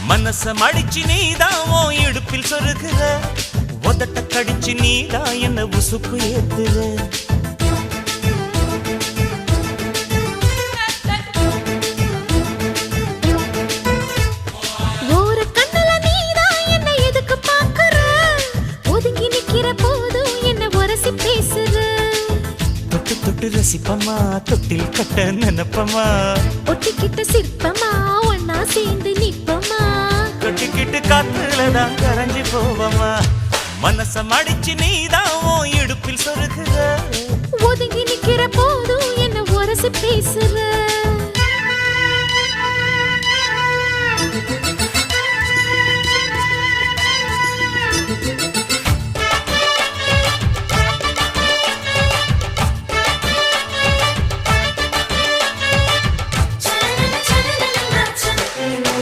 மனச மடிச்சு நீதான் உன் இடுப்பில் சொருகுற, உதட்ட கடிச்சு நீதான் என்ன உசுப்பு ஏத்துற. ஒரு கண்ணுல நீதான் என்ன எதுக்கு பாக்குற, ஒதுங்கி நிக்கிற போதும் என்ன உரசி பேசுற. தொட்டு தொட்டு ரசிப்பமா, தொட்டில் கட்ட நினைப்பமா, ஒட்டிக்கிட்ட சிற்பமா ஒன்னா சேர்ந்து நிப்பமா, கட்டிக்கிட்டு காத்துலதான் கரைஞ்சு போவமா. மனச மடிச்சு நீதான் உன் இடுப்பில் சொருகுற, ஒதுங்கி நிக்கிற போதும் என்ன உரசி பேசுற.